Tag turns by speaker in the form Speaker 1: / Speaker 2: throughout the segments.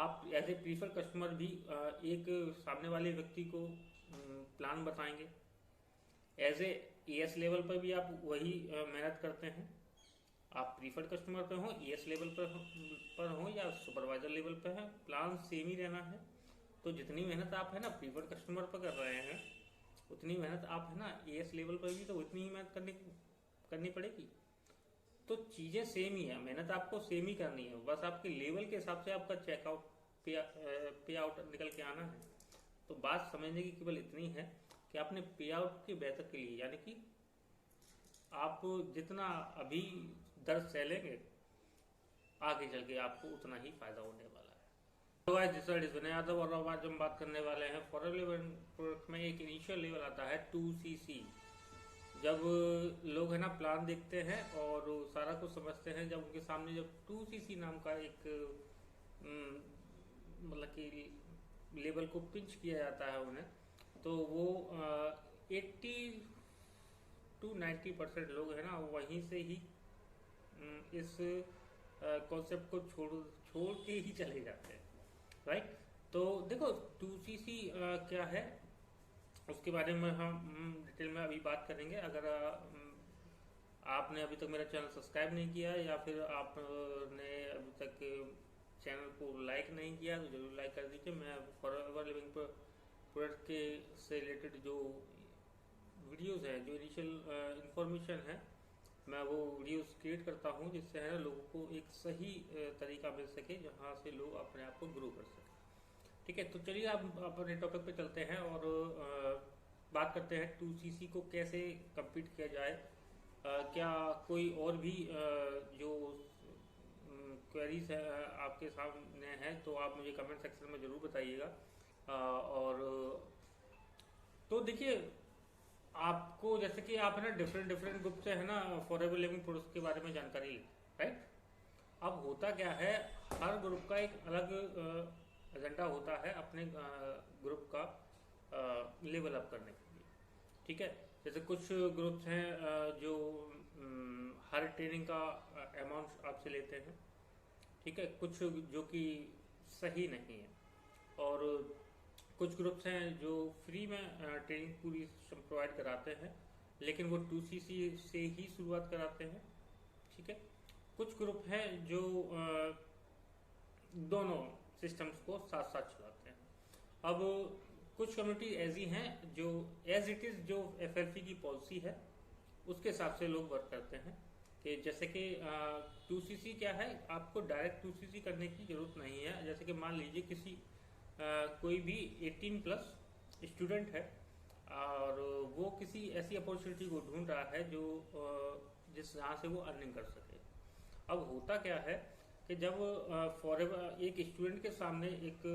Speaker 1: आप as a prefer customer भी एक सामने वाले व्यक्ति को प्लान बताएंगे। एज ए एस लेवल पर भी आप वही मेहनत करते हैं। आप प्रीफर्ड कस्टमर पे हो, एस लेवल पर हो या सुपरवाइजर लेवल पे है, प्लान सेम ही रहना है। तो जितनी मेहनत आप है ना प्रीफर्ड कस्टमर पर कर रहे हैं, उतनी मेहनत आप है ना एस लेवल पर भी तो उतनी ही मेहनत करनी पड़ेगी। तो चीजें सेम ही है, मेहनत आपको सेम ही करनी है, बस आपके लेवल के हिसाब से आपका चेकआउट पे आउट निकल के आना है। तो बात समझने की केवल इतनी है कि आपने पे आउट के बेहतर के लिए, यानी कि आप जितना अभी दर से लेंगे, आगे चल के आपको उतना ही फायदा होने वाला है। तो आज दिस इज विनय यादव और आज हम बात करने वाले हैं फॉरेन लेवल प्रोडक्ट में एक इनिशियल लेवल आता है 2cc। जब लोग है ना प्लान देखते हैं और सारा कुछ समझते हैं, जब उनके सामने जब 2cc नाम का एक मतलब कि लेवल को पिंच किया जाता है उन्हें, तो वो 80 to 90% लोग है ना वहीं से ही इस कॉन्सेप्ट को छोड़ के ही चले जाते हैं, राइट। तो देखो 2cc क्या है उसके बारे में हम डिटेल में अभी बात करेंगे। अगर आपने अभी तक मेरा चैनल सब्सक्राइब नहीं किया या फिर आपने अभी तक चैनल को लाइक नहीं किया तो जरूर लाइक कर दीजिए। मैं फॉरएवर लिविंग प्रोडक्ट के से रिलेटेड जो वीडियोस हैं, जो इनिशियल इंफॉर्मेशन है, मैं वो वीडियोस क्रिएट करता हूँ जिससे है ना लोगों को एक सही तरीका मिल सके जहाँ से लोग अपने आप को ग्रो कर सके। ठीक है, तो चलिए आप अपने टॉपिक पे चलते हैं और बात करते हैं 2cc को कैसे कंप्लीट किया जाए। क्या कोई और भी जो क्वेरीज है आपके सामने है तो आप मुझे कमेंट सेक्शन में जरूर बताइएगा। और तो देखिए, आपको जैसे कि आप है ना डिफरेंट ग्रुप से है ना फॉरएवर लिविंग प्रोडक्ट्स के बारे में जानकारी ली, राइट। अब होता क्या है, हर ग्रुप का एक अलग एजेंडा होता है अपने ग्रुप का लेवल अप करने के लिए। ठीक है, जैसे कुछ ग्रुप्स हैं जो हर ट्रेनिंग का अमाउंट आपसे लेते हैं। ठीक है, कुछ जो कि सही नहीं है, और कुछ ग्रुप्स हैं जो फ्री में ट्रेनिंग पूरी प्रोवाइड कराते हैं, लेकिन वो 2cc से ही शुरुआत कराते हैं। ठीक है, कुछ ग्रुप हैं जो दोनों सिस्टम्स को साथ साथ चलाते हैं। अब कुछ कम्युनिटी ऐसी हैं जो एज इट इज जो FLP की पॉलिसी है उसके हिसाब से लोग वर्क करते हैं। कि जैसे कि 2cc क्या है, आपको डायरेक्ट 2cc करने की जरूरत नहीं है। जैसे कि मान लीजिए किसी कोई भी 18+ स्टूडेंट है और वो किसी ऐसी अपॉर्चुनिटी को ढूंढ रहा है जो जिस जहाँ से वो अर्निंग कर सके। अब होता क्या है कि जब फॉरएवर एक स्टूडेंट के सामने एक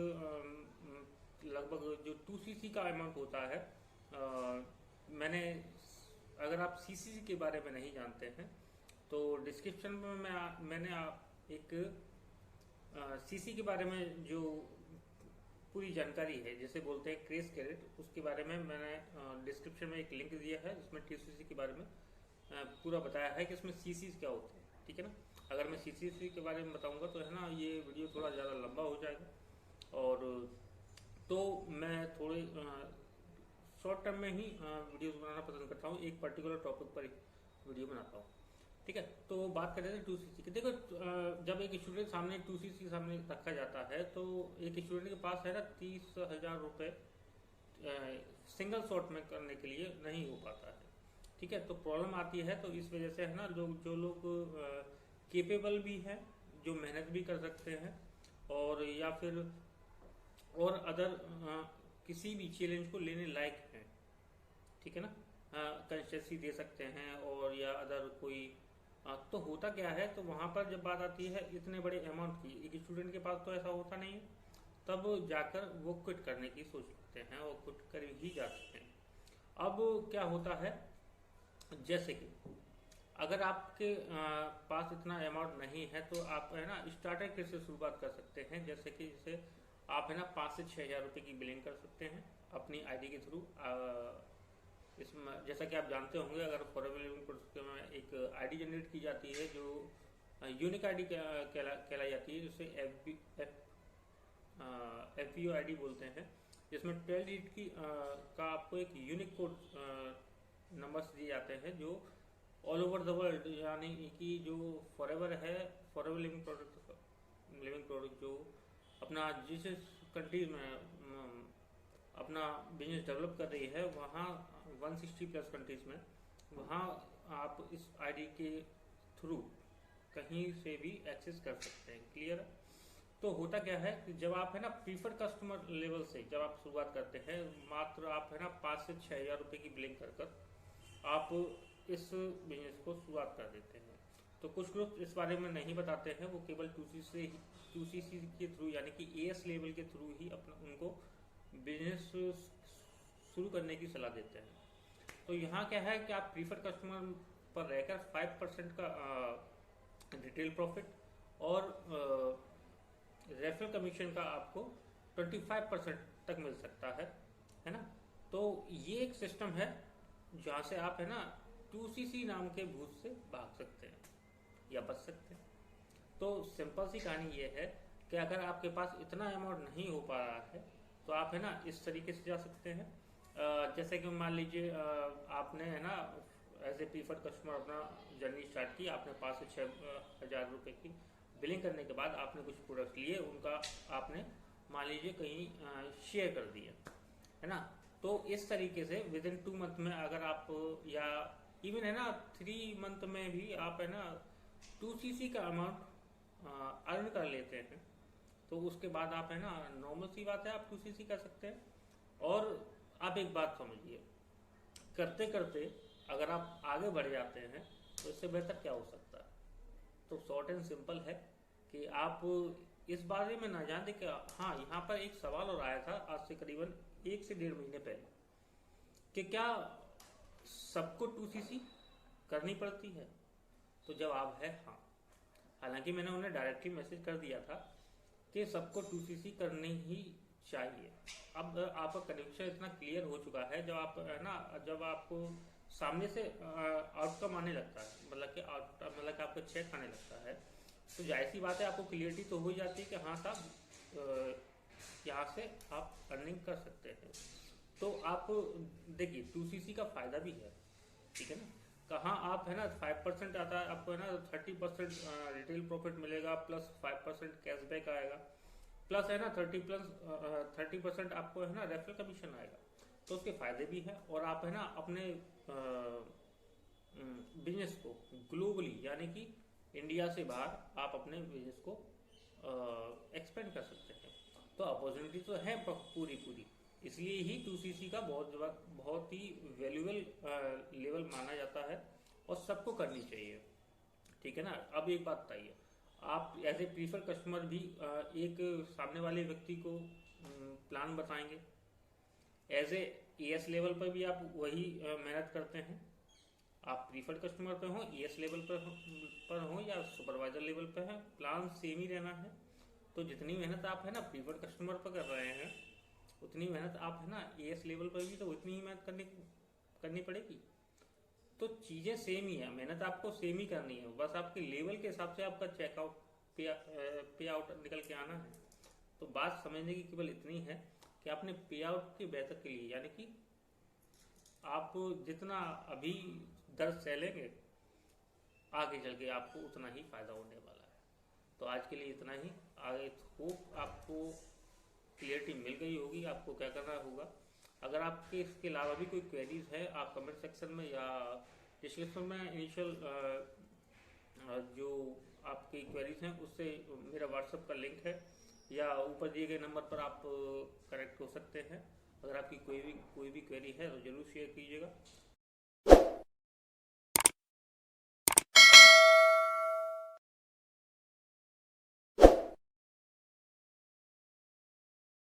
Speaker 1: लगभग जो 2cc का अमाउंट होता है, मैंने अगर आप CCC के बारे में नहीं जानते हैं तो डिस्क्रिप्शन में मैंने एक CC के बारे में जो पूरी जानकारी है, जैसे बोलते हैं क्रेज क्रेडिट, उसके बारे में मैंने डिस्क्रिप्शन में एक लिंक दिया है जिसमें 2cc के बारे में पूरा बताया है कि इसमें CC क्या होते हैं। ठीक है ना, अगर मैं CCC के बारे में बताऊंगा तो है ना ये वीडियो थोड़ा ज़्यादा लंबा हो जाएगा, और तो मैं थोड़े शॉर्ट टर्म में ही वीडियोस बनाना पसंद करता हूँ, एक पर्टिकुलर टॉपिक पर ही वीडियो बनाता हूँ। ठीक है, तो बात करें तो 2cc की। देखो जब एक स्टूडेंट सामने 2cc सामने रखा जाता है तो एक स्टूडेंट के पास है ना 30,000 रुपये सिंगल शॉट में करने के लिए नहीं हो पाता है। ठीक है, तो प्रॉब्लम आती है, तो इस वजह से है ना जो लोग केपेबल भी हैं, जो मेहनत भी कर सकते हैं और या फिर और अदर किसी भी चैलेंज को लेने लायक हैं, ठीक है ना, कंसिस्टेंसी दे सकते हैं और या अदर कोई तो होता क्या है, तो वहां पर जब बात आती है इतने बड़े अमाउंट की, एक स्टूडेंट के पास तो ऐसा होता नहीं है, तब जाकर वो क्विट करने की सोच सकते हैं और क्विट कर ही जाते हैं। अब क्या होता है, जैसे कि अगर आपके पास इतना अमाउंट नहीं है तो आप है ना स्टार्टर किट से शुरुआत कर सकते हैं। जैसे आप है ना 5 से 6 हज़ार रुपये की बिलिंग कर सकते हैं अपनी आईडी के थ्रू। इसमें जैसा कि आप जानते होंगे, अगर फॉरएवर लिविंग प्रोडक्ट में एक आईडी जनरेट की जाती है जो यूनिक आईडी कहलाई जाती है, जिसे FPO ID बोलते हैं, जिसमें 12 डिजिट की का आपको एक यूनिक कोड नंबर्स दिए जाते हैं जो ऑल ओवर द वर्ल्ड, यानी कि जो फॉरएवर है, फॉरएवर लिविंग प्रोडक्ट जो अपना जिस कंट्री में अपना बिजनेस डेवलप कर रही है, वहाँ 160 प्लस कंट्रीज में, वहाँ आप इस आईडी के थ्रू कहीं से भी एक्सेस कर सकते हैं। क्लियर है? तो होता क्या है कि जब आप है ना प्रीफर्ड कस्टमर लेवल से जब आप शुरुआत करते हैं, मात्र आप है ना 5 से 6 हज़ार रुपये की बिलिंग कर आप इस बिजनेस को शुरुआत कर देते हैं। तो कुछ लोग इस बारे में नहीं बताते हैं, वो केवल 2CC के थ्रू यानी कि AS लेवल के थ्रू ही अपना उनको बिजनेस शुरू करने की सलाह देते हैं। तो यहाँ क्या है कि आप प्रीफर्ड कस्टमर पर रहकर 5% का रिटेल प्रॉफिट और रेफरल कमीशन का आपको 25% तक मिल सकता है ना। तो ये एक सिस्टम है जहाँ से आप है ना 2CC नाम के भूत से भाग सकते हैं या बच सकते हैं। तो सिंपल सी कहानी ये है कि अगर आपके पास इतना अमाउंट नहीं हो पा रहा है तो आप है ना इस तरीके से जा सकते हैं। जैसे कि मान लीजिए आपने है ना एज ए प्रीफर्ड कस्टमर अपना जर्नी स्टार्ट की, आपने 5 से 6 हज़ार रुपये की बिलिंग करने के बाद आपने कुछ प्रोडक्ट लिए, उनका आपने मान लीजिए कहीं शेयर कर दिया, है ना। तो इस तरीके से विद इन 2 मंथ में अगर आप, या इवन है ना 3 मंथ में भी आप है ना 2CC का अमाउंट अर्न कर लेते हैं, तो उसके बाद आप है ना नॉर्मल सी बात है आप 2CC कर सकते हैं। और आप एक बात समझिए, करते करते अगर आप आगे बढ़ जाते हैं तो इससे बेहतर क्या हो सकता है। तो शॉर्ट एंड सिंपल है कि आप इस बारे में ना जानते कि हाँ, यहाँ पर एक सवाल और आया था आज से करीबन 1 से 1.5 महीने पहले कि क्या सबको 2CC करनी पड़ती है। तो जवाब है हाँ। हालांकि मैंने उन्हें डायरेक्टली मैसेज कर दिया था कि सबको 2CC करनी ही चाहिए। अब आपका कनेक्शन इतना क्लियर हो चुका है, जब आप है ना, जब आपको सामने से आउटकम आने लगता है, मतलब कि आपका चेक आने लगता है, तो जाहिर सी बात है आपको क्लियरिटी तो हो जाती है कि हाँ साहब यहाँ से आप अर्निंग कर सकते हैं। तो आप देखिए 2CC का फायदा भी है, ठीक है ना। कहाँ आप है ना 5% आता है आपको, है ना 30% रिटेल प्रॉफिट मिलेगा, प्लस 5% कैशबैक आएगा, प्लस है ना 30% आपको है ना रेफरल कमीशन आएगा। तो उसके फायदे भी हैं, और आप है ना अपने बिजनेस को ग्लोबली यानी कि इंडिया से बाहर आप अपने बिजनेस को एक्सपेंड कर सकते हैं। तो अपॉर्चुनिटी तो है पूरी, इसलिए ही 2CC का बहुत ही वैल्यूएबल लेवल माना जाता है और सबको करनी चाहिए, ठीक है ना। अब एक बात बताइए, आप एज ए प्रीफर कस्टमर भी एक सामने वाले व्यक्ति को प्लान बताएंगे, एज ए AS लेवल पर भी आप वही मेहनत करते हैं। आप प्रीफर्ड कस्टमर पे हो, AS लेवल पर हो या सुपरवाइजर लेवल पर है, प्लान सेम ही रहना है। तो जितनी मेहनत आप है ना प्रीफर्ड कस्टमर पर कर रहे हैं, उतनी मेहनत आप है ना AS लेवल पर भी तो उतनी ही मेहनत करनी पड़ेगी। तो चीज़ें सेम ही है, मेहनत आपको सेम ही करनी है, बस आपके लेवल के हिसाब से आपका चेकआउट पे आउट निकल के आना है। तो बात समझने की केवल इतनी है कि आपने पे आउट के बेहतर के लिए, यानी कि आप जितना अभी दर से लेंगे आगे चल के आपको उतना ही फायदा होने वाला है। तो आज के लिए इतना ही। आगे होप आपको क्लियरिटी मिल गई होगी आपको क्या करना होगा। अगर आपके इसके अलावा भी कोई क्वेरीज है, आप कमेंट सेक्शन में या डिस्क्रिप्शन में इनिशियल जो आपकी क्वेरीज हैं उससे मेरा व्हाट्सएप का लिंक है, या ऊपर दिए गए नंबर पर आप कनेक्ट हो सकते हैं। अगर आपकी कोई भी क्वेरी है तो जरूर शेयर कीजिएगा।